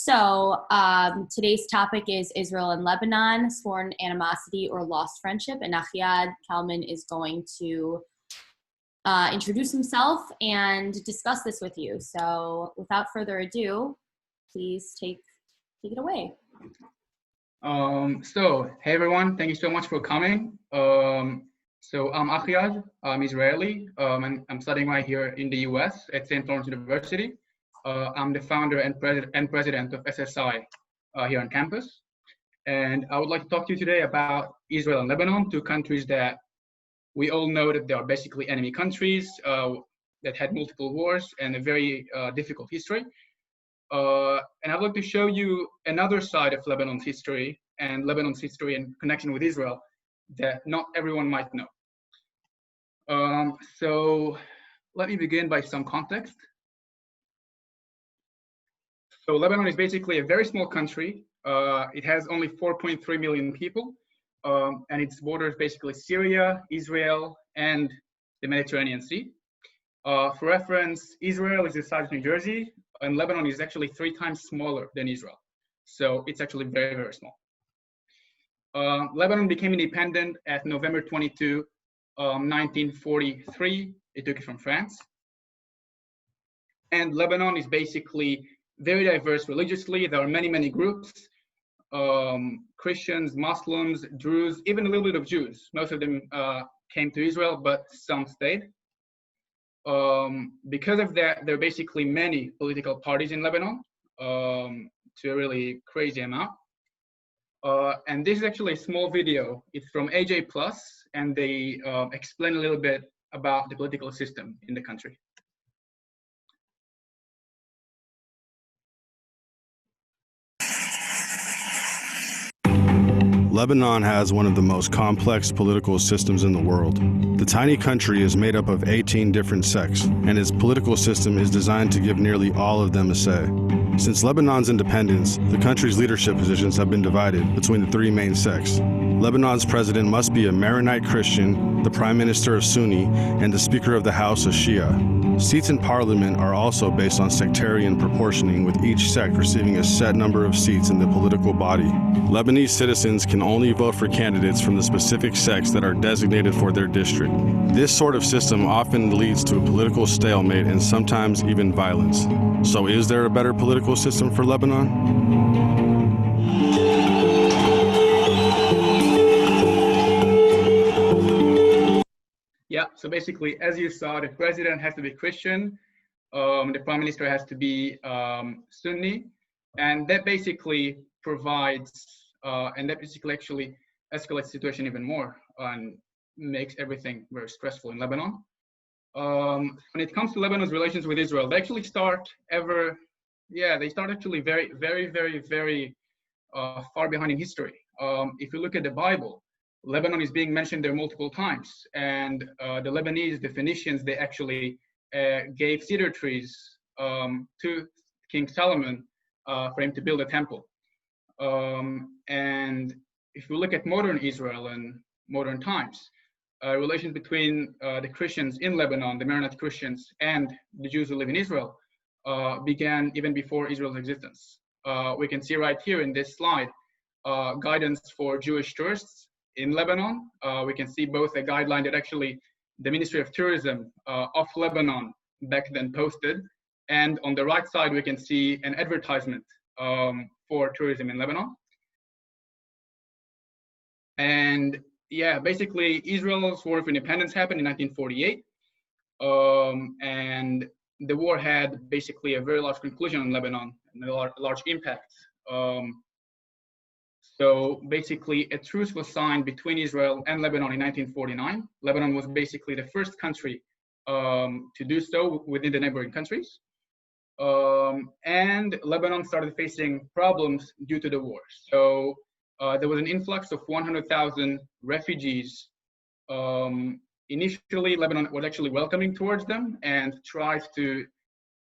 Today's topic is Israel and Lebanon, sworn animosity or lost friendship, and Achiad Kalman is going to introduce himself and discuss this with you. So without further ado, please take it away. Hey everyone, thank you so much for coming. I'm Achiad, I'm Israeli, and I'm studying right here in the US at St. Lawrence University. I'm the founder and president of SSI here on campus. And I would like to talk to you today about Israel and Lebanon, two countries that we all know that they are basically enemy countries that had multiple wars and a very difficult history. And I'd like to show you another side of Lebanon's history and Lebanon's history in connection with Israel that not everyone might know. So let me begin by some context. So Lebanon is basically a very small country. It has only 4.3 million people, and its borders basically Syria, Israel, and the Mediterranean Sea. For reference, Israel is the size of New Jersey, and Lebanon is actually 3 times smaller than Israel. So it's actually very, very small. Lebanon became independent at November 22, 1943. It took it from France. And Lebanon is basically very diverse religiously. There are many, many groups, Christians, Muslims, Druze, even a little bit of Jews. Most of them came to Israel, but some stayed. Because of that, there are basically many political parties in Lebanon, to a really crazy amount. And this is actually a small video. It's from AJ Plus, and they explain a little bit about the political system in the country. Lebanon has one of the most complex political systems in the world. The tiny country is made up of 18 different sects, and its political system is designed to give nearly all of them a say. Since Lebanon's independence, the country's leadership positions have been divided between the 3 main sects. Lebanon's president must be a Maronite Christian, the prime minister a Sunni, and the speaker of the House a Shia. Seats in parliament are also based on sectarian proportioning, with each sect receiving a set number of seats in the political body. Lebanese citizens can only vote for candidates from the specific sects that are designated for their district. This sort of system often leads to a political stalemate and sometimes even violence. So is there a better political system for Lebanon? Yeah, so basically, as you saw, the president has to be Christian, the prime minister has to be Sunni, and that basically provides, and that basically actually escalates the situation even more and makes everything very stressful in Lebanon. When it comes to Lebanon's relations with Israel, they actually start actually very, very, very, very far behind in history. If you look at the Bible, Lebanon is being mentioned there multiple times, and the Lebanese, the Phoenicians, they actually gave cedar trees to King Solomon for him to build a temple. And if you look at modern Israel and modern times, relations between the Christians in Lebanon, the Maronite Christians, and the Jews who live in Israel began even before Israel's existence. We can see right here in this slide guidance for Jewish tourists in Lebanon. We can see both a guideline that actually the Ministry of Tourism of Lebanon back then posted, and on the right side we can see an advertisement for tourism in Lebanon. And yeah, basically Israel's War of Independence happened in 1948, and the war had basically a very large conclusion in Lebanon and a large impact. So basically, a truce was signed between Israel and Lebanon in 1949. Lebanon was basically the first country to do so within the neighboring countries. And Lebanon started facing problems due to the war. So there was an influx of 100,000 refugees. Initially, Lebanon was actually welcoming towards them and tried to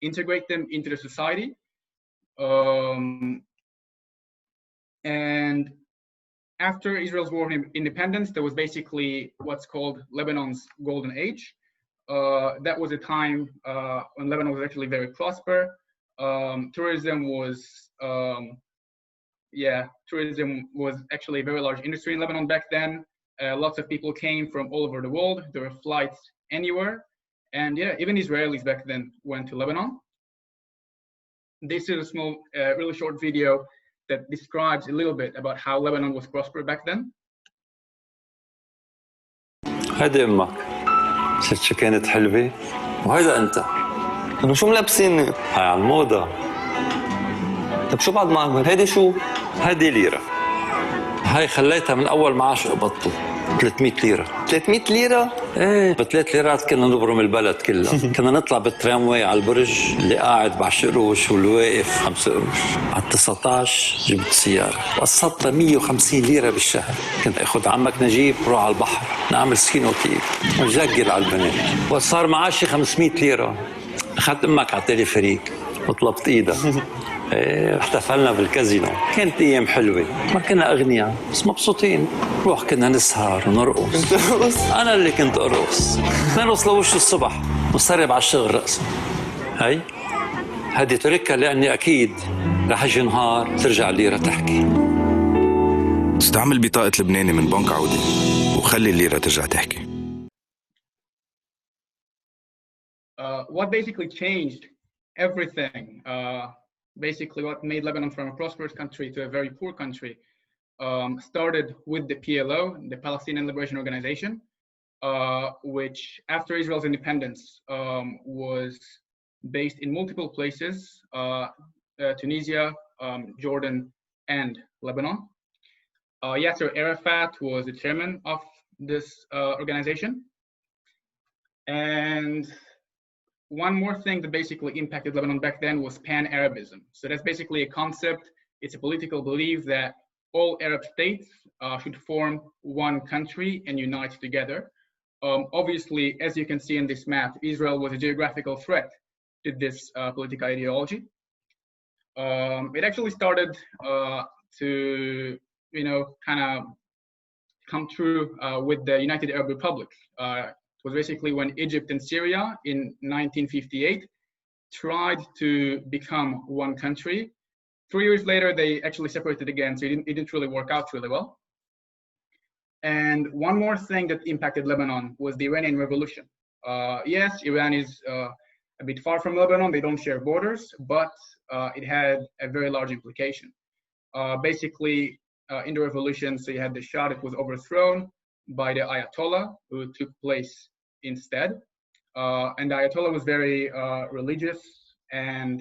integrate them into the society. And after Israel's war of independence, there was basically what's called Lebanon's golden age. That was a time when Lebanon was actually very prosperous. Tourism was tourism was actually a very large industry in Lebanon back then. Lots of people came from all over the world. There were flights anywhere. And yeah, even Israelis back then went to Lebanon. This is a small, really short video that describes a little bit about how Lebanon was prosperous back then. هيدي امك شفت شو كانت حلوه وهيدا انت طب شو ملبسين؟ هاي على الموضه طب شو بعد ما عمل؟ هيدي شو؟ هيدي ليره هاي خليتها من اول معاش قبضته 300 ليره 300 ليرة؟ ايه ب3 ليرات كنا نبرم البلد كلها كنا نطلع بالترامواي على البرج اللي قاعد ب10 قروش واللي واقف 5 قروش على 19 جبت سياره قسطتها 150 ليره بالشهر كنت اخذ عمك نجيب روح على البحر نعمل سكينوتيب ونجقل على البنات وصار معاشي 500 ليره اخذت امك على التليفريك وطلبت ايدها ايه احتفلنا بالكازينو كانت ايام حلوه ما كنا اغنياء بس مبسوطين روح كنا نسهر ونرقص انا اللي كنت ارقص نرقص لوش الصبح ونسرب على الشغل رقصا هي هذه تركها لاني اكيد رح يجي نهار ترجع الليره تحكي استعمل بطاقة لبناني من بنك عودي وخلي الليرة ترجع تحكي. What basically changed everything, basically what made Lebanon from a prosperous country to a very poor country, started with the PLO, the Palestinian Liberation Organization, which after Israel's independence was based in multiple places, Tunisia, Jordan, and Lebanon. Yasser Arafat was the chairman of this organization. And one more thing that basically impacted Lebanon back then was Pan-Arabism. So that's basically a concept. It's a political belief that all Arab states should form one country and unite together. Obviously, as you can see in this map, Israel was a geographical threat to this political ideology. It actually started to, kind of come true with the United Arab Republic. It was basically when Egypt and Syria in 1958 tried to become one country. 3 years later, they actually separated again, so it didn't really work out really well. And one more thing that impacted Lebanon was the Iranian Revolution. Yes, Iran is a bit far from Lebanon, they don't share borders, but it had a very large implication. Basically, in the revolution, so you had the Shah that was overthrown by the Ayatollah, who took place instead. And the Ayatollah was very religious, and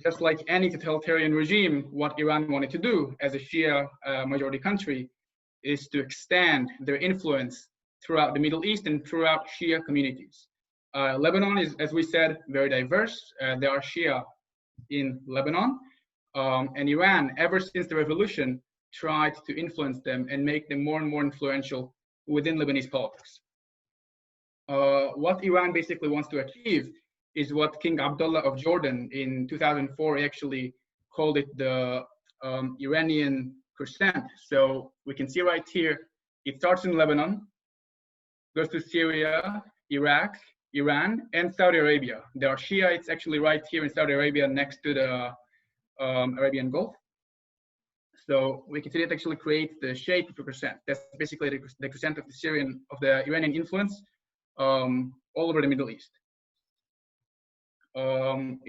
just like any totalitarian regime, what Iran wanted to do as a Shia majority country is to extend their influence throughout the Middle East and throughout Shia communities. Lebanon is, as we said, very diverse. There are Shia in Lebanon, and Iran, ever since the revolution, tried to influence them and make them more and more influential within Lebanese politics. What Iran basically wants to achieve is what King Abdullah of Jordan in 2004 actually called it the Iranian crescent. So we can see right here, it starts in Lebanon, goes to Syria, Iraq, Iran, and Saudi Arabia. There are Shiites actually right here in Saudi Arabia next to the Arabian Gulf. So we can see it actually creates the shape of a crescent. That's basically the crescent of the Iranian influence all over the Middle East.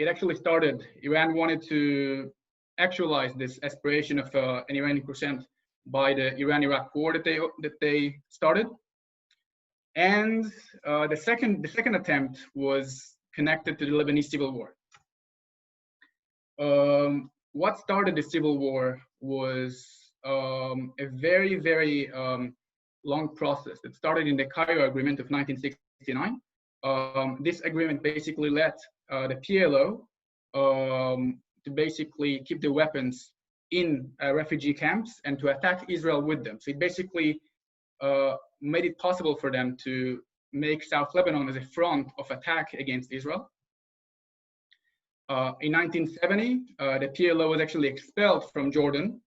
It actually started, Iran wanted to actualize this aspiration of an Iranian crescent by the Iran-Iraq war that they started. And the second attempt was connected to the Lebanese Civil War. What started the Civil War was a very, very long process that started in the Cairo Agreement of 1969. This agreement basically let the PLO to basically keep the weapons in refugee camps and to attack Israel with them. So it basically made it possible for them to make South Lebanon as a front of attack against Israel. In 1970, the PLO was actually expelled from Jordan.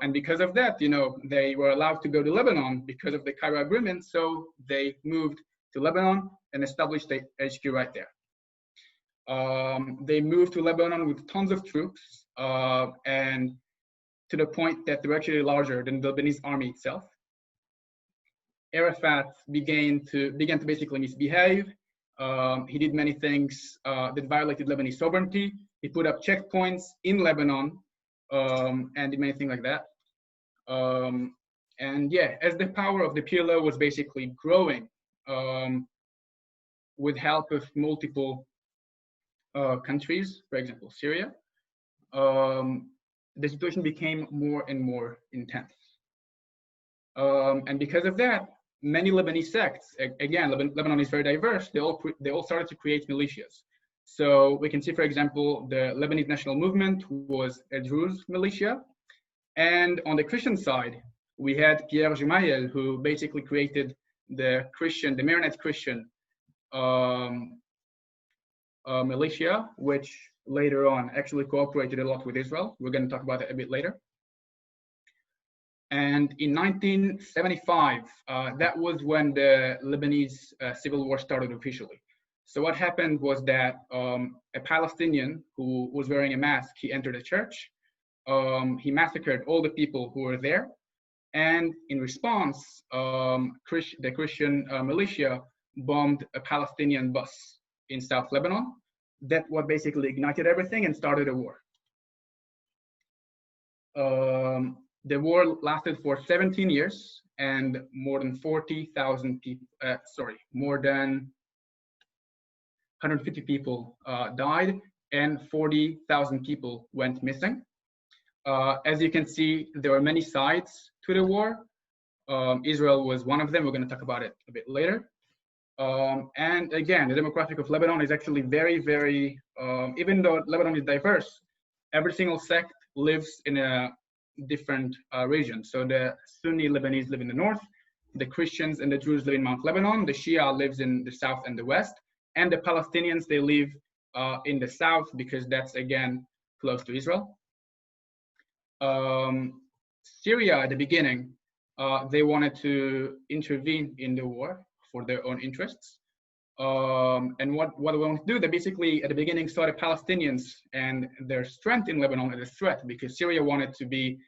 And because of that, they were allowed to go to Lebanon because of the Cairo Agreement. So they moved to Lebanon and established the HQ right there. They moved to Lebanon with tons of troops, and to the point that they were actually larger than the Lebanese army itself. Arafat began to basically misbehave. He did many things that violated Lebanese sovereignty. He put up checkpoints in Lebanon and did many things like that. And yeah, as the power of the PLO was basically growing with help of multiple countries, for example, Syria, the situation became more and more intense. And because of that, many Lebanese sects, again, Lebanon is very diverse, they all started to create militias. So we can see, for example, the Lebanese National Movement was Withdrew's militia. And on the Christian side, we had Pierre Gemayel, who basically created the Maronite Christian militia, which later on actually cooperated a lot with Israel. We're going to talk about it a bit later. And in 1975, that was when the Lebanese Civil War started officially. So what happened was that a Palestinian who was wearing a mask, he entered a church. He massacred all the people who were there. And in response, the Christian militia bombed a Palestinian bus in South Lebanon. That what basically ignited everything and started a war. The war lasted for 17 years and more than 40,000 people, more than 150 people died and 40,000 people went missing. As you can see, there were many sides to the war. Israel was one of them. We're going to talk about it a bit later. And again, the demographic of Lebanon is actually very, very, even though Lebanon is diverse, every single sect lives in a different region. So the Sunni Lebanese live in the north, the Christians and the Druze live in Mount Lebanon, the Shia lives in the south and the west, and the Palestinians, they live in the south because that's, again, close to Israel. Syria, at the beginning, they wanted to intervene in the war for their own interests. And what they want to do, they basically, at the beginning, saw the Palestinians and their strength in Lebanon as a threat because Syria wanted to be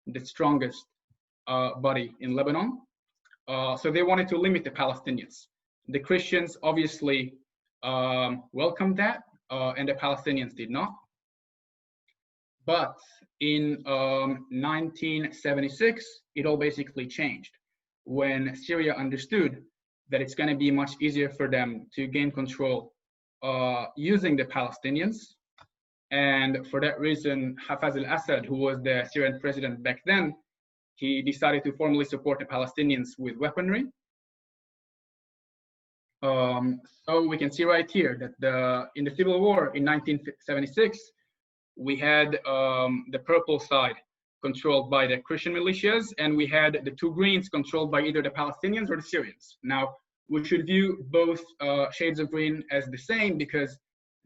the strongest body in Lebanon. So they wanted to limit the Palestinians. The Christians obviously welcomed that, and the Palestinians did not. But in 1976, it all basically changed when Syria understood that it's going to be much easier for them to gain control using the Palestinians. And for that reason, Hafez al-Assad, who was the Syrian president back then, he decided to formally support the Palestinians with weaponry. So we can see right here that in the Civil War in 1976, we had the purple side controlled by the Christian militias, and we had the two greens controlled by either the Palestinians or the Syrians. Now, we should view both shades of green as the same because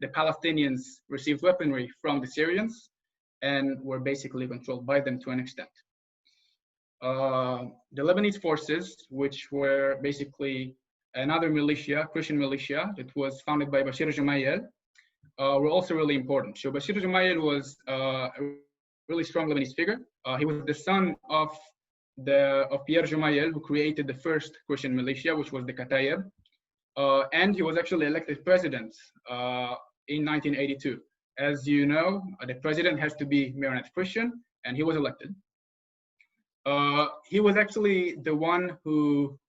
the Palestinians received weaponry from the Syrians and were basically controlled by them to an extent. The Lebanese Forces, which were basically another militia, Christian militia, that was founded by Bashir Gemayel, were also really important. So Bashir Gemayel was a really strong Lebanese figure. He was the son of Pierre Gemayel, who created the first Christian militia, which was the Katayeb. And he was actually elected president in 1982. As you know, the president has to be Maronite Christian, and he was elected. He was actually the one who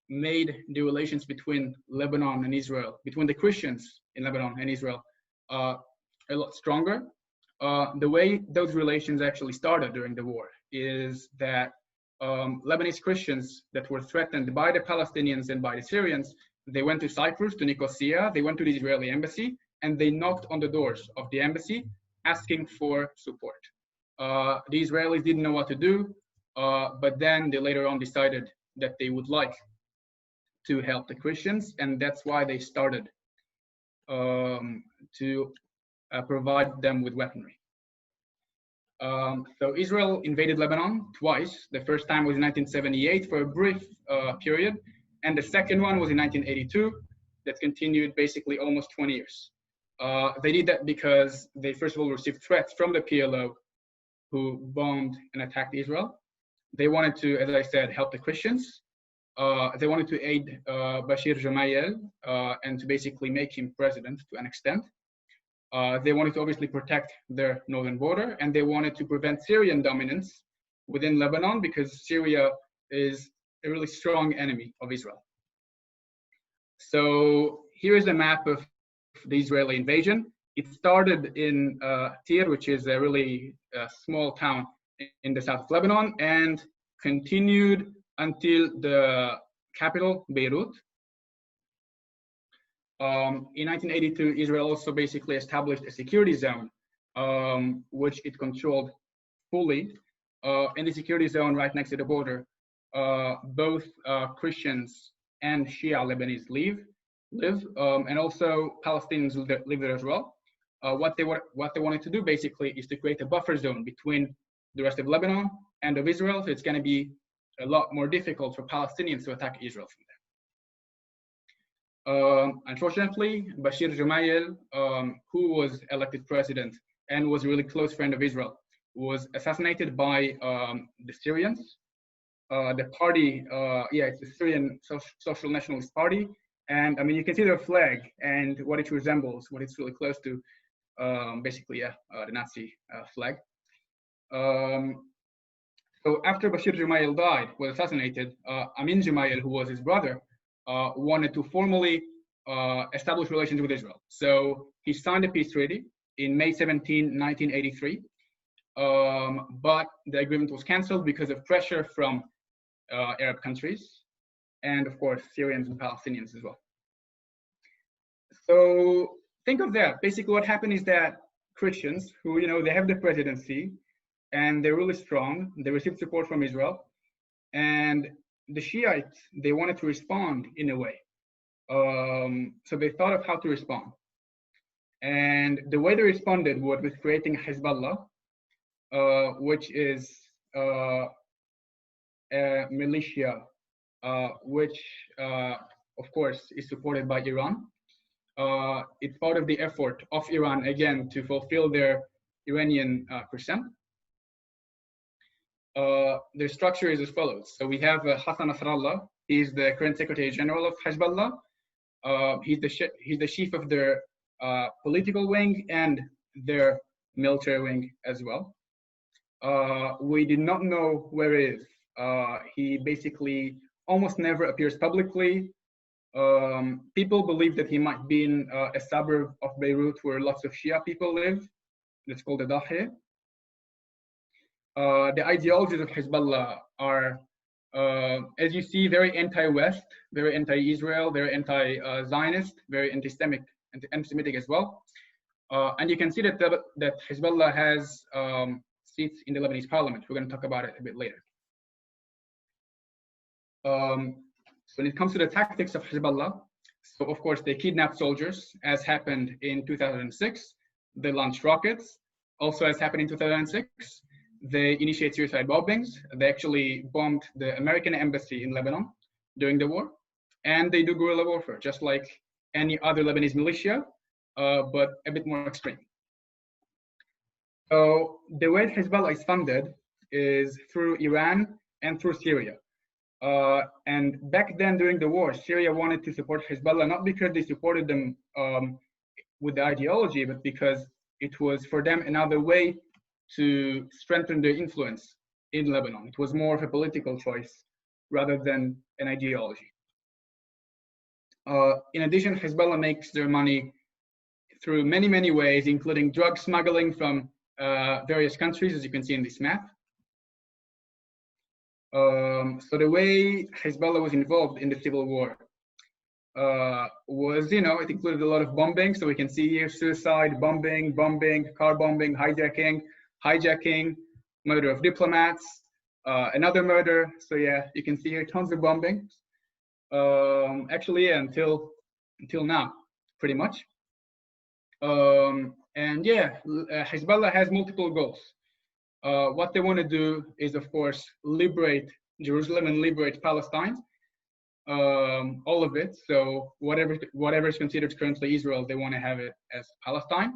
made the relations between Lebanon and Israel, between the Christians in Lebanon and Israel, a lot stronger. The way those relations actually started during the war is that Lebanese Christians that were threatened by the Palestinians and by the Syrians, they went to Cyprus, to Nicosia, they went to the Israeli embassy, and they knocked on the doors of the embassy asking for support. The Israelis didn't know what to do, but then they later on decided that they would like to help the Christians, and that's why they started to provide them with weaponry. So Israel invaded Lebanon twice. The first time was in 1978 for a brief period, and the second one was in 1982. that continued basically almost 20 years. They did that because they first of all received threats from the PLO, who bombed and attacked Israel. They wanted to, as I said, help the Christians. They wanted to aid Bashir Gemayel and to basically make him president to an extent. They wanted to obviously protect their northern border, and they wanted to prevent Syrian dominance within Lebanon because Syria is a really strong enemy of Israel. So here is a map of the Israeli invasion. It started in Tyre, which is a really small town in the south of Lebanon, and continued until the capital, Beirut. In 1982, Israel also basically established a security zone, which it controlled fully. In the security zone right next to the border, both Christians and Shia Lebanese live, and also Palestinians live there as well. What they wanted to do basically is to create a buffer zone between the rest of Lebanon and of Israel. So it's going to be a lot more difficult for Palestinians to attack Israel from there. Unfortunately, Bashir Gemayel, who was elected president and was a really close friend of Israel, was assassinated by the Syrians. The party, it's the Syrian Social Nationalist Party. And I mean, you can see their flag and what it resembles, what it's really close to, basically, the Nazi flag. So after Bashir Gemayel was assassinated, Amin Gemayel, who was his brother, wanted to formally establish relations with Israel. So he signed a peace treaty in May 17, 1983, but the agreement was canceled because of pressure from Arab countries, and of course, Syrians and Palestinians as well. So think of that. Basically what happened is that Christians who, they have the presidency and they're really strong, they received support from Israel, and the Shiites, they wanted to respond in a way. So they thought of how to respond. And the way they responded was with creating Hezbollah, which is a militia, which of course is supported by Iran. It's part of the effort of Iran, again, to fulfill their Iranian percent. Their structure is as follows. So we have Hassan Nasrallah. He's the current Secretary General of Hezbollah. He's the chief of their political wing and their military wing as well. We did not know where he is. He basically almost never appears publicly. People believe that he might be in a suburb of Beirut where lots of Shia people live. It's called the Dahi. The ideologies of Hezbollah are, as you see, very anti-West, very anti-Israel, very anti-Zionist, very anti-Semitic as well. And you can see that that Hezbollah has seats in the Lebanese parliament. We're going to talk about it a bit later. So when it comes to the tactics of Hezbollah, so of course they kidnap soldiers, as happened in 2006. They launch rockets, also as happened in 2006. They initiate suicide bombings. They actually bombed the American embassy in Lebanon during the war. And they do guerrilla warfare, just like any other Lebanese militia, but a bit more extreme. So the way Hezbollah is funded is through Iran and through Syria. And back then during the war, Syria wanted to support Hezbollah, not because they supported them with the ideology, but because it was for them another way to strengthen their influence in Lebanon. It was more of a political choice rather than an ideology. In addition, Hezbollah makes their money through many, many ways, including drug smuggling from various countries, as you can see in this map. So the way Hezbollah was involved in the civil war was, it included a lot of bombing. So we can see here suicide, bombing, car bombing, hijacking, murder of diplomats, another murder. So yeah, you can see here tons of bombing. Actually, yeah, until now, pretty much. And yeah, Hezbollah has multiple goals. What they want to do is, of course, liberate Jerusalem and liberate Palestine. all of it. So whatever is considered currently Israel, they want to have it as Palestine.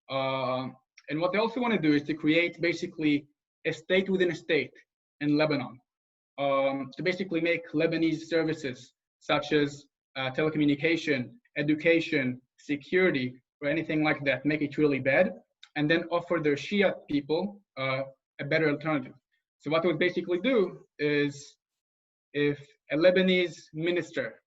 And what they also want to do is to create basically a state within a state in Lebanon, to basically make Lebanese services such as telecommunication, education, security, or anything like that, make it really bad, and then offer their Shia people a better alternative. So what they would basically do is, if a Lebanese minister,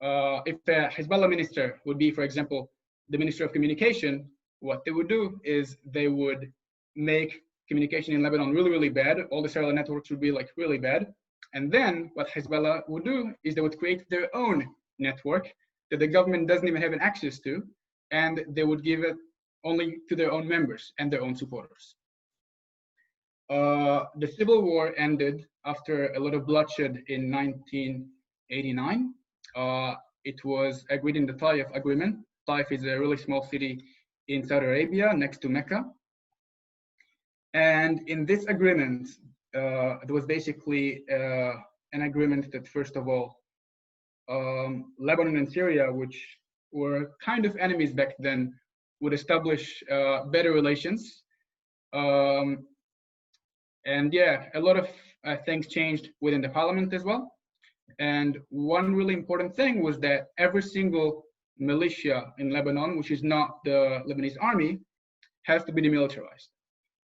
if a Hezbollah minister would be, for example, the Minister of Communication, what they would do is they would make communication in Lebanon really, really bad. All the cellular networks would be like really bad. And then what Hezbollah would do is they would create their own network that the government doesn't even have an access to, and they would give it only to their own members and their own supporters. The Civil War ended after a lot of bloodshed in 1989. It was agreed in the Taif Agreement. Taif is a really small city in Saudi Arabia next to Mecca. And in this agreement, there was basically an agreement that, first of all, Lebanon and Syria, which were kind of enemies back then, would establish better relations. And yeah, a lot of things changed within the parliament as well. And one really important thing was that every single militia in Lebanon, which is not the Lebanese army, has to be demilitarized.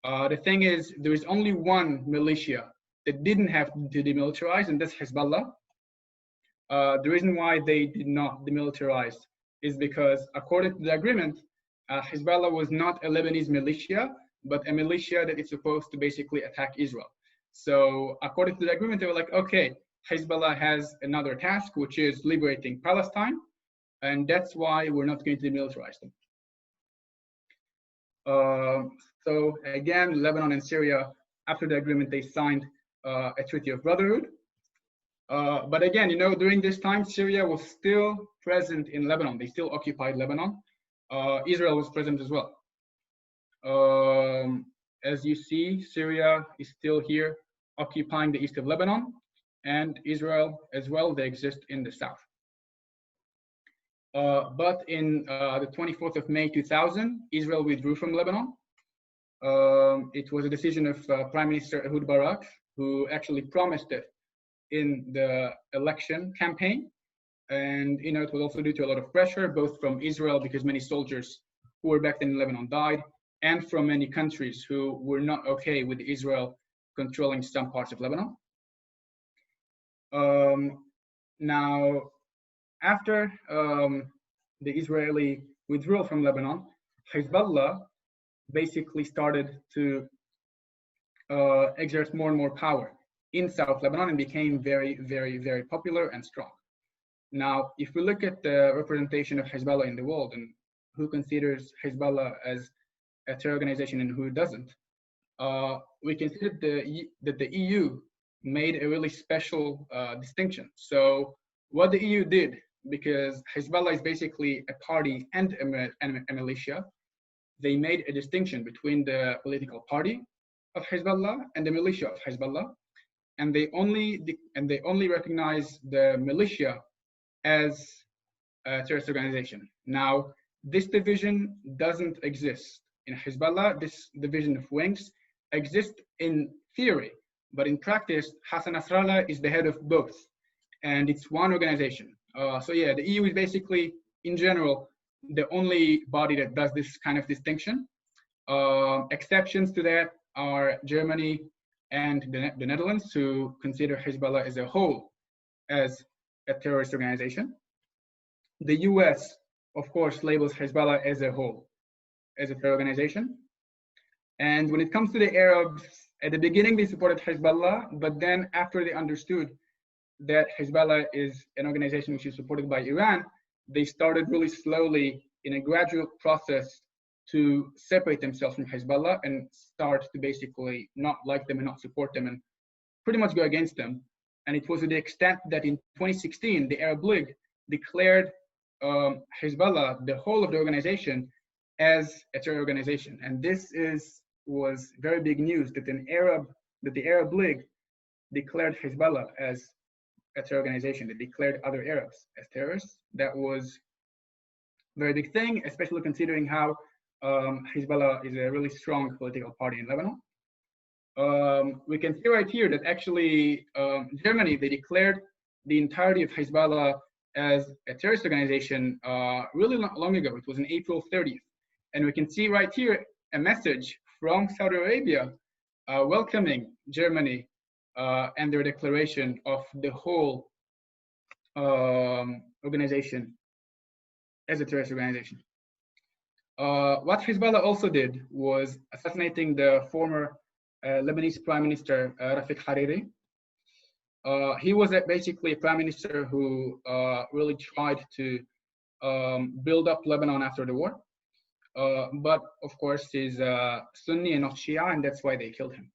The thing is, there is only one militia that didn't have to demilitarize, and that's Hezbollah. The reason why they did not demilitarize is because, according to the agreement, Hezbollah was not a Lebanese militia, but a militia that is supposed to basically attack Israel. So according to the agreement, they were like, okay, Hezbollah has another task, which is liberating Palestine, and that's why we're not going to demilitarize them. So again, Lebanon and Syria, after the agreement, they signed a treaty of brotherhood. But again, you know, during this time, Syria was still present in Lebanon. They still occupied Lebanon. Israel was present as well. As you see, Syria is still here, occupying the east of Lebanon, and Israel as well, they exist in the south. But in the 24th of May 2000, Israel withdrew from Lebanon. It was a decision of Prime Minister Ehud Barak, who actually promised it in the election campaign. And you know, it was also due to a lot of pressure, both from Israel, because many soldiers who were back then in Lebanon died, and from many countries who were not okay with Israel controlling some parts of Lebanon. Now, after the Israeli withdrawal from Lebanon, Hezbollah basically started to exert more and more power in South Lebanon and became very, very, very popular and strong. Now, if we look at the representation of Hezbollah in the world and who considers Hezbollah as a terror organization and who doesn't, we can see that the EU made a really special distinction. So what the EU did, because Hezbollah is basically a party and a militia, they made a distinction between the political party of Hezbollah and the militia of Hezbollah, and they only recognize the militia as a terrorist organization. Now, this division doesn't exist in Hezbollah. This division of wings exists in theory, but in practice, Hassan Nasrallah is the head of both, and it's one organization. So yeah, the EU is basically, in general, the only body that does this kind of distinction. Exceptions to that are Germany and the Netherlands, who consider Hezbollah as a whole as a terrorist organization. The US, of course, labels Hezbollah as a whole as a terror organization. And when it comes to the Arabs, at the beginning they supported Hezbollah, but then after they understood that Hezbollah is an organization which is supported by Iran, they started really slowly in a gradual process to separate themselves from Hezbollah and start to basically not like them and not support them and pretty much go against them. And it was to the extent that in 2016, the Arab League declared Hezbollah, the whole of the organization, as a terror organization. And this was very big news that the Arab League declared Hezbollah as a terror organization. They declared other Arabs as terrorists. That was a very big thing, especially considering how Hezbollah is a really strong political party in Lebanon. We can see right here that actually Germany, they declared the entirety of Hezbollah as a terrorist organization really long ago. It was on April 30th. And we can see right here a message from Saudi Arabia welcoming Germany and their declaration of the whole organization as a terrorist organization. What Hezbollah also did was assassinating the former Lebanese Prime Minister Rafik Hariri. He was basically a prime minister who really tried to build up Lebanon after the war. But of course, he's Sunni and not Shia, and that's why they killed him.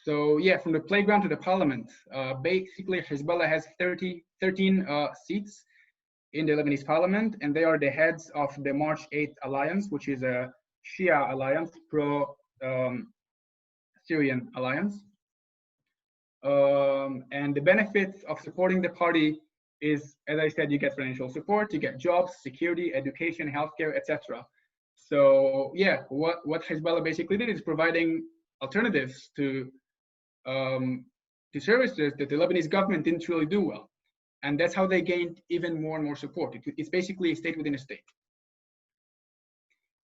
So yeah, from the playground to the parliament, basically Hezbollah has 13 seats in the Lebanese parliament, and they are the heads of the March 8th alliance, which is a Shia alliance, pro-Syrian alliance. And the benefits of supporting the party is, as I said, you get financial support, you get jobs, security, education, healthcare, etc. So yeah, what Hezbollah basically did is providing alternatives to services that the Lebanese government didn't really do well. And that's how they gained even more and more support. It's basically a state within a state.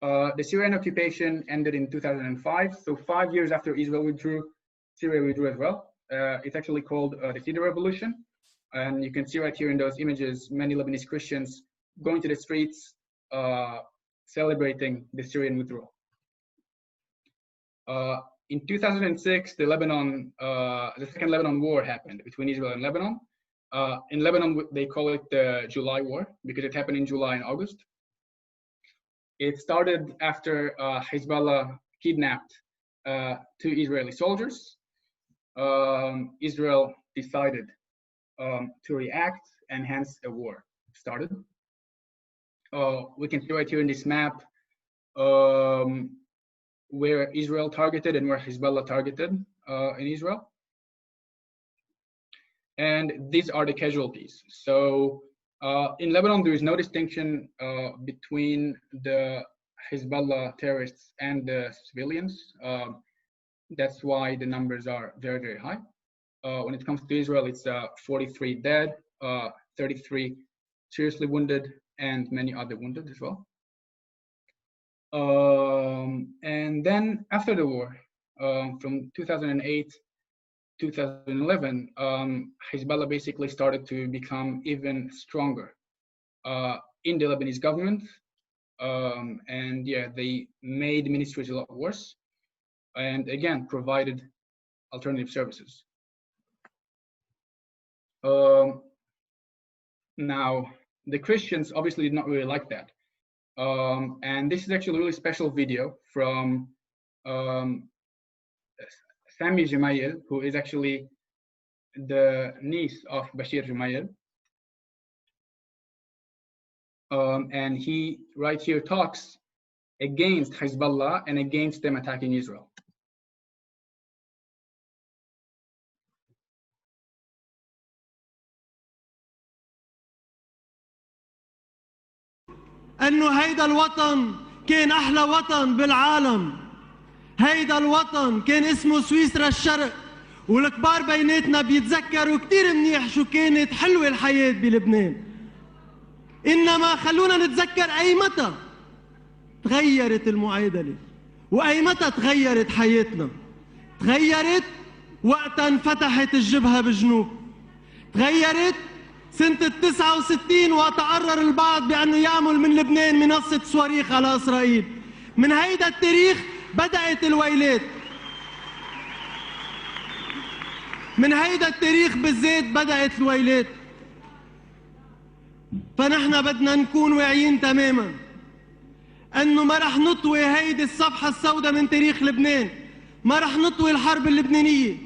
The Syrian occupation ended in 2005. So 5 years after Israel withdrew, Syria withdrew as well. It's actually called the Withdrew Revolution. And you can see right here in those images, many Lebanese Christians going to the streets, celebrating the Syrian withdrawal. In 2006, the Second Lebanon War happened between Israel and Lebanon. In Lebanon, they call it the July War because it happened in July and August. It started after Hezbollah kidnapped 2 Israeli soldiers. Israel decided to react, and hence a war started. We can see right here in this map where Israel targeted and where Hezbollah targeted in Israel. And these are the casualties. So in Lebanon, there is no distinction between the Hezbollah terrorists and the civilians. That's why the numbers are very, very high. When it comes to Israel, it's 43 dead, 33 seriously wounded, and many other wounded as well. And then after the war, from 2008, 2011, Hezbollah basically started to become even stronger in the Lebanese government. And yeah, they made ministries a lot worse, and again, provided alternative services. Now, the Christians obviously did not really like that. And this is actually a really special video from Sami Gemayel, who is actually the niece of Bashir Gemayel. And he right here talks against Hezbollah and against them attacking Israel. انه هيدا الوطن كان احلى وطن بالعالم. هيدا الوطن كان اسمه سويسرا الشرق، والكبار بيناتنا بيتذكروا كتير منيح شو كانت حلوة الحياة بلبنان. انما خلونا نتذكر اي متى تغيرت المعادلة، واي متى تغيرت حياتنا. تغيرت وقتا انفتحت الجبهة بالجنوب. تغيرت سنة 69 وقت قرر البعض بأنه يعمل من لبنان منصة صواريخ على إسرائيل. من هيدا التاريخ بدأت الويلات. من هيدا التاريخ بالذات بدأت الويلات. فنحن بدنا نكون واعيين تماما أنه ما رح نطوي هيدي الصفحة السوداء من تاريخ لبنان. ما رح نطوي الحرب اللبنانية.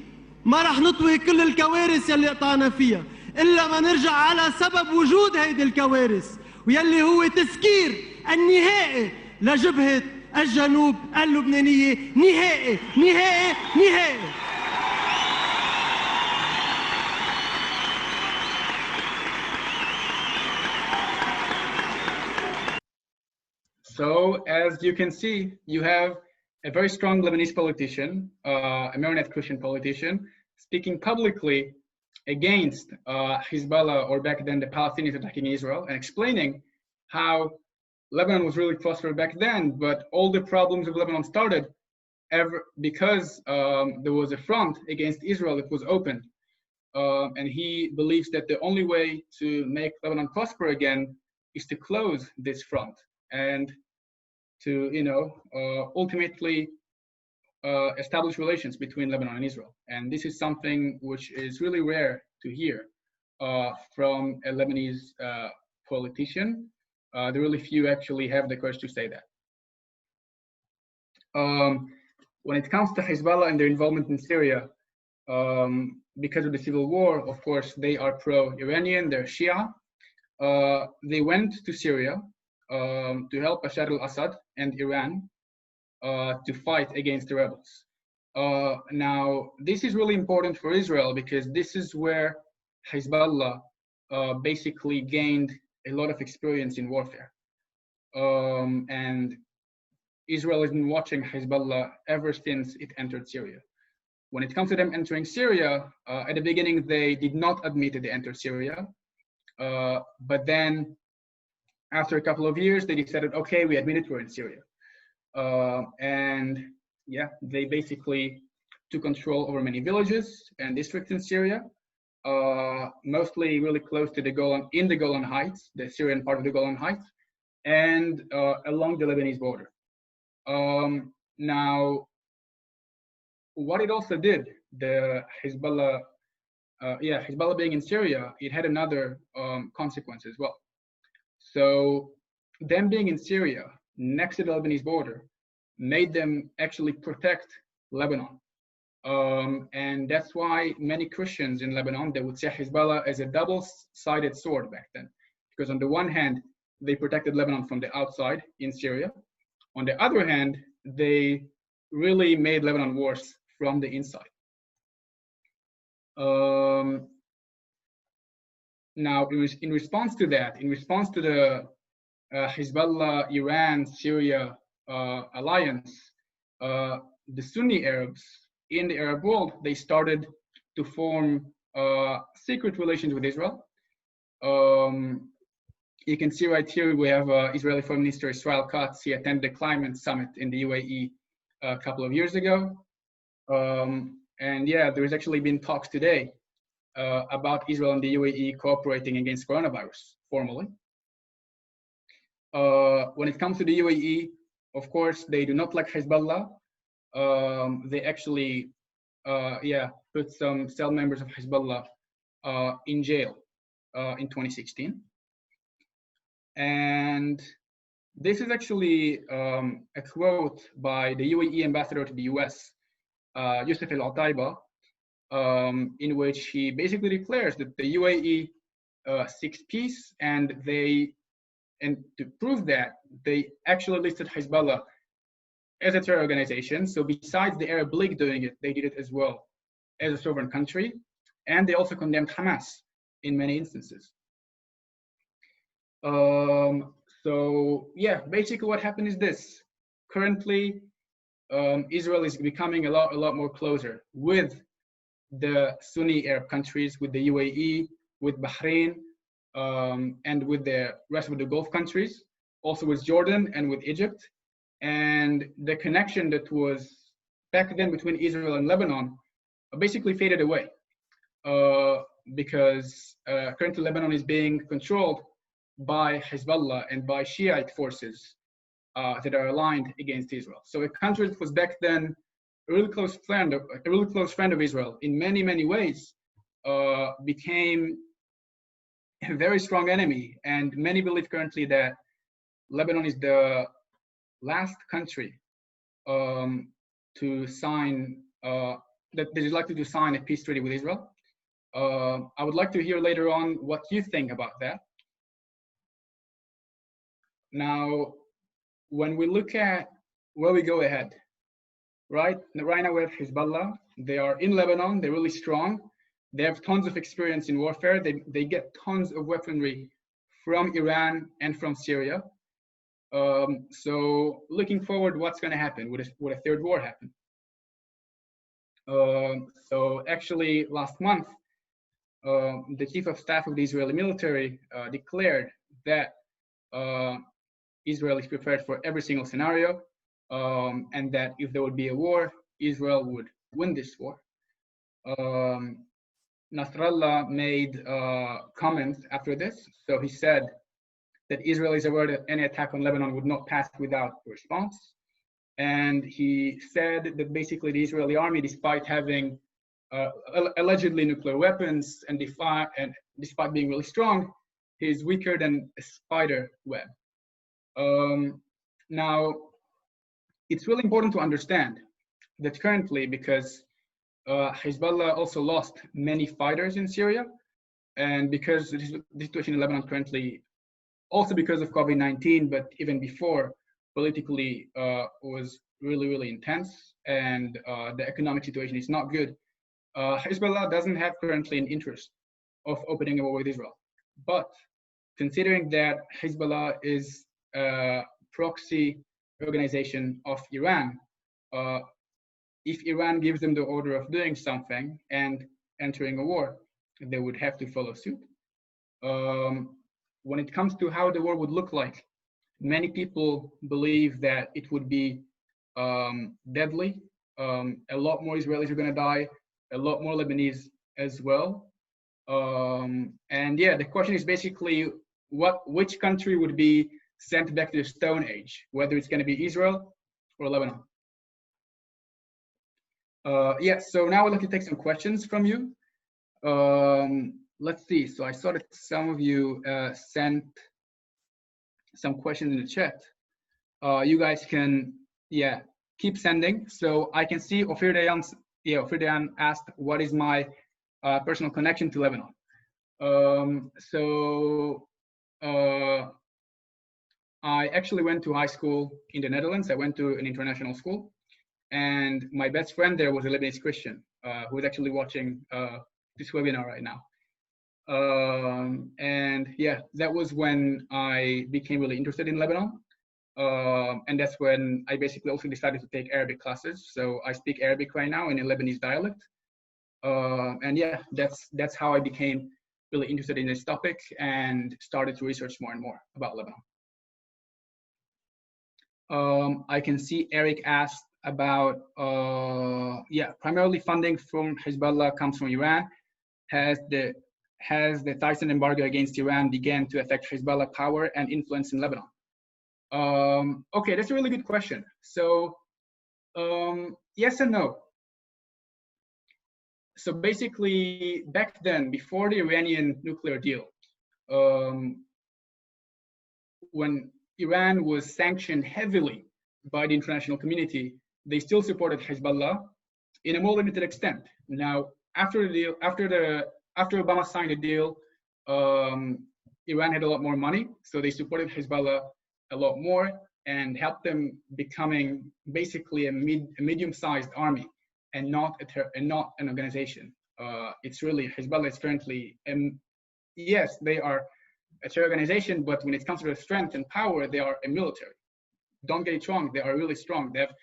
ما رح نطوي كل الكوارث يلي قطعنا فيها. إلا ما نرجع على سبب وجود هيدي الكوارث، ويلي هو تسكير النهائي لجبهة الجنوب اللبنانية. نهائي نهائي نهائي. So as you can see, you have a very strong Lebanese politician, a Maronite Christian politician, speaking publicly against Hezbollah, or back then the Palestinians attacking Israel, and explaining how Lebanon was really prosperous back then, but all the problems of Lebanon started because there was a front against Israel that was opened. And he believes that the only way to make Lebanon prosper again is to close this front and to, ultimately establish relations between Lebanon and Israel. And this is something which is really rare to hear from a Lebanese politician. There are really few actually have the courage to say that. When it comes to Hezbollah and their involvement in Syria, because of the civil war, of course, they are pro-Iranian, they're Shia. They went to Syria to help Bashar al-Assad and Iran to fight against the rebels. Now, this is really important for Israel because this is where Hezbollah basically gained a lot of experience in warfare. And Israel has been watching Hezbollah ever since it entered Syria. When it comes to them entering Syria, at the beginning, they did not admit that they entered Syria. But then after a couple of years, they decided, okay, we admit it, we're in Syria. And yeah, they basically took control over many villages and districts in Syria, mostly really close to the Golan Heights, the Syrian part of the Golan Heights, and along the Lebanese border. Now, what it also did, the Hezbollah, Hezbollah being in Syria, it had another consequence as well. So them being in Syria, next to the Lebanese border, made them actually protect Lebanon. And that's why many Christians in Lebanon, they would see Hezbollah as a double-sided sword back then. Because on the one hand, they protected Lebanon from the outside in Syria. On the other hand, they really made Lebanon worse from the inside. Now, in response to that, in response to the Hezbollah, Iran, Syria alliance, the Sunni Arabs in the Arab world, they started to form secret relations with Israel. You can see right here, we have Israeli Foreign Minister Israel Katz. He attended the climate summit in the UAE a couple of years ago. And yeah, there's actually been talks today about Israel and the UAE cooperating against coronavirus formally. When it comes to the UAE, of course, they do not like Hezbollah. They actually, put some cell members of Hezbollah in jail in 2016. And this is actually a quote by the UAE ambassador to the US, Yusuf al-Ataiba, in which he basically declares that the UAE seeks peace, and to prove that, they actually listed Hezbollah as a terror organization. So besides the Arab League doing it, they did it as well as a sovereign country, and they also condemned Hamas in many instances. So yeah, basically what happened is this. Currently, Israel is becoming a lot more closer with the Sunni Arab countries, with the UAE, with Bahrain, and with the rest of the Gulf countries, also with Jordan and with Egypt. And the connection that was back then between Israel and Lebanon basically faded away because currently Lebanon is being controlled by Hezbollah and by Shiite forces that are aligned against Israel. So a country that was back then a really close friend of Israel in many ways became a very strong enemy. And many believe currently that Lebanon is the last country to sign, that is likely to sign a peace treaty with Israel. I would like to hear later on what you think about that. Now, when we look at where we go ahead, right now we have Hezbollah. They are in Lebanon, they're really strong. They have tons of experience in warfare. They get tons of weaponry from Iran and from Syria. So looking forward, what's going to happen? Would a third war happen? So actually, last month, the chief of staff of the Israeli military declared that Israel is prepared for every single scenario, and that if there would be a war, Israel would win this war. Nasrallah made comments after this. So he said that Israel is aware that any attack on Lebanon would not pass without a response. And he said that basically the Israeli army, despite having allegedly nuclear weapons and despite being really strong, is weaker than a spider web. Now, it's really important to understand that currently, because Hezbollah also lost many fighters in Syria, and because the situation in Lebanon currently, also because of COVID-19, but even before, politically was really, really intense, and the economic situation is not good. Hezbollah doesn't have currently an interest of opening a war with Israel. But considering that Hezbollah is a proxy organization of Iran, if Iran gives them the order of doing something and entering a war, they would have to follow suit. When it comes to how the war would look like, many people believe that it would be deadly. A lot more Israelis are going to die, a lot more Lebanese as well. And yeah, the question is basically which country would be sent back to the Stone Age, whether it's going to be Israel or Lebanon. Yeah, so now I'd like to take some questions from you. Let's see. So I saw that some of you sent some questions in the chat. You guys can, yeah, keep sending. So I can see Ofir Dayan asked, what is my personal connection to Lebanon? I actually went to high school in the Netherlands. I went to an international school, and my best friend there was a Lebanese Christian who is actually watching this webinar right now. And yeah, that was when I became really interested in Lebanon. And that's when I basically also decided to take Arabic classes. So I speak Arabic right now in a Lebanese dialect. And yeah, that's how I became really interested in this topic and started to research more and more about Lebanon. I can see Eric asked about, yeah, primarily funding from Hezbollah comes from Iran. Has the Tyson embargo against Iran began to affect Hezbollah power and influence in Lebanon? Okay, that's a really good question. So yes and no. So basically, back then, before the Iranian nuclear deal, when Iran was sanctioned heavily by the international community, they still supported Hezbollah in a more limited extent. Now, after the deal, after Obama signed the deal, Iran had a lot more money, so they supported Hezbollah a lot more and helped them becoming basically a medium-sized army and not an organization. It's really, Hezbollah is currently, yes, they are a terror organization, but when it comes to their strength and power, they are a military. Don't get it wrong, they are really strong. They have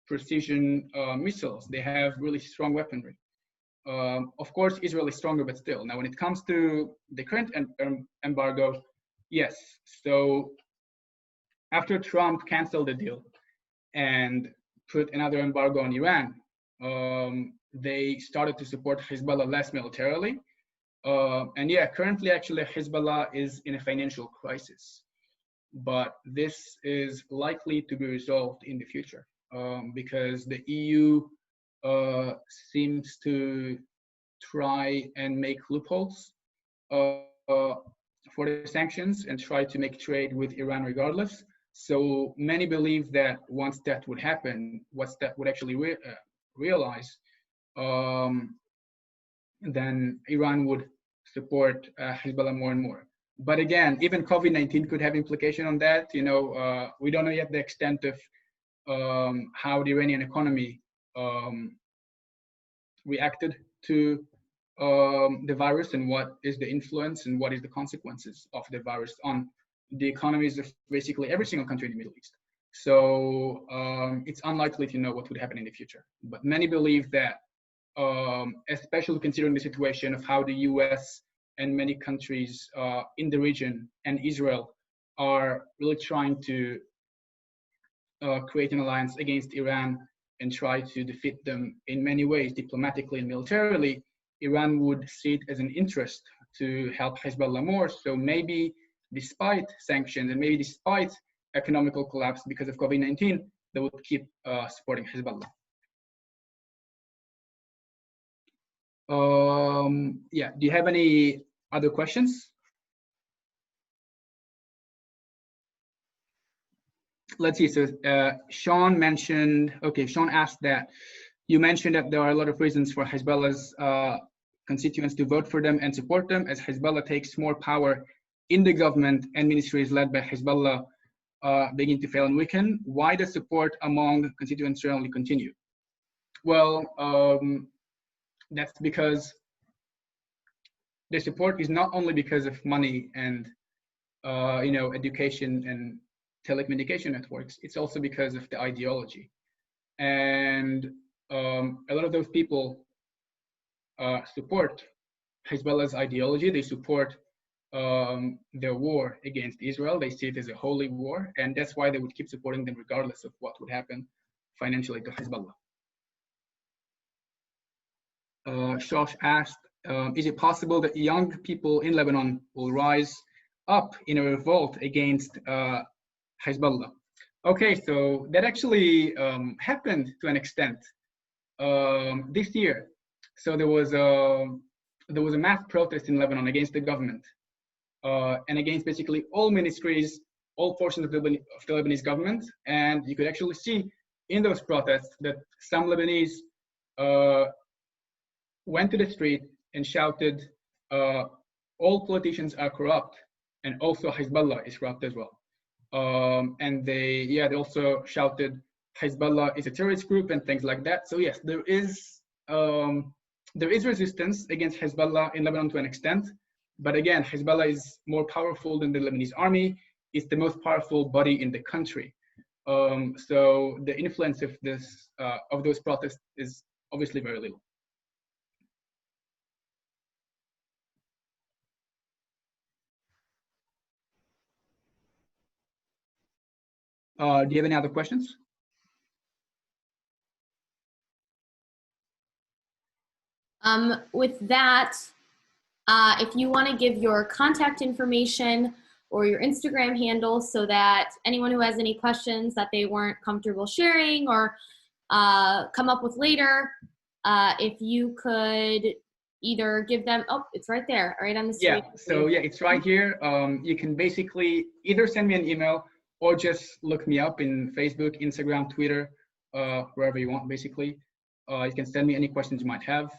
precision missiles. They have really strong weaponry. Of course, Israel is stronger, but still. Now, when it comes to the current embargo, yes. So after Trump canceled the deal and put another embargo on Iran, they started to support Hezbollah less militarily. And yeah, currently, actually, Hezbollah is in a financial crisis. But this is likely to be resolved in the future because the EU seems to try and make loopholes for the sanctions and try to make trade with Iran regardless. So many believe that once that would happen, once that would actually realize, then Iran would support Hezbollah more and more. But again, even COVID-19 could have implication on that. You know, we don't know yet the extent of how the Iranian economy reacted to the virus and what is the influence and what is the consequences of the virus on the economies of basically every single country in the Middle East. So it's unlikely to know what would happen in the future. But many believe that, especially considering the situation of how the US and many countries in the region and Israel are really trying to create an alliance against Iran and try to defeat them in many ways, diplomatically and militarily, Iran would see it as an interest to help Hezbollah more. So maybe despite sanctions and maybe despite economical collapse because of COVID-19, they would keep supporting Hezbollah. Yeah, do you have any other questions? Let's see, so Sean mentioned, okay, Sean asked that, you mentioned that there are a lot of reasons for Hezbollah's constituents to vote for them and support them, as Hezbollah takes more power in the government and ministries led by Hezbollah begin to fail and weaken. Why does support among constituents generally continue? Well, that's because the support is not only because of money and education and telecommunication networks, it's also because of the ideology. And a lot of those people support Hezbollah's ideology. They support their war against Israel. They see it as a holy war, and that's why they would keep supporting them regardless of what would happen financially to Hezbollah. Shosh asked, is it possible that young people in Lebanon will rise up in a revolt against Hezbollah? Okay, so that actually happened to an extent this year. So there was a mass protest in Lebanon against the government and against basically all ministries, all portions of the Lebanese government. And you could actually see in those protests that some Lebanese went to the street and shouted, all politicians are corrupt, and also Hezbollah is corrupt as well. And they also shouted, Hezbollah is a terrorist group and things like that. So yes, there is resistance against Hezbollah in Lebanon to an extent. But again, Hezbollah is more powerful than the Lebanese army. It's the most powerful body in the country. So the influence of those protests is obviously very little. Do you have any other questions? With that, if you want to give your contact information or your Instagram handle so that anyone who has any questions that they weren't comfortable sharing or come up with later, if you could either give them, oh, it's right there, right on the screen. Yeah, so yeah, it's right here. You can basically either send me an email or just look me up in Facebook, Instagram, Twitter, wherever you want, basically. You can send me any questions you might have.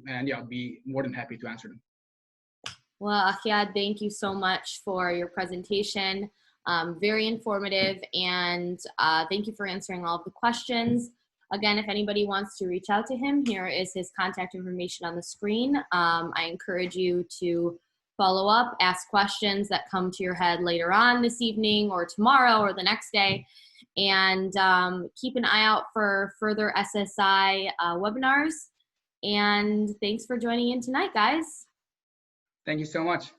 And yeah, I'd be more than happy to answer them. Well, Achiad, thank you so much for your presentation. Very informative, and thank you for answering all of the questions. Again, if anybody wants to reach out to him, here is his contact information on the screen. I encourage you to follow up, ask questions that come to your head later on this evening or tomorrow or the next day, and keep an eye out for further SSI webinars. And thanks for joining in tonight, guys. Thank you so much.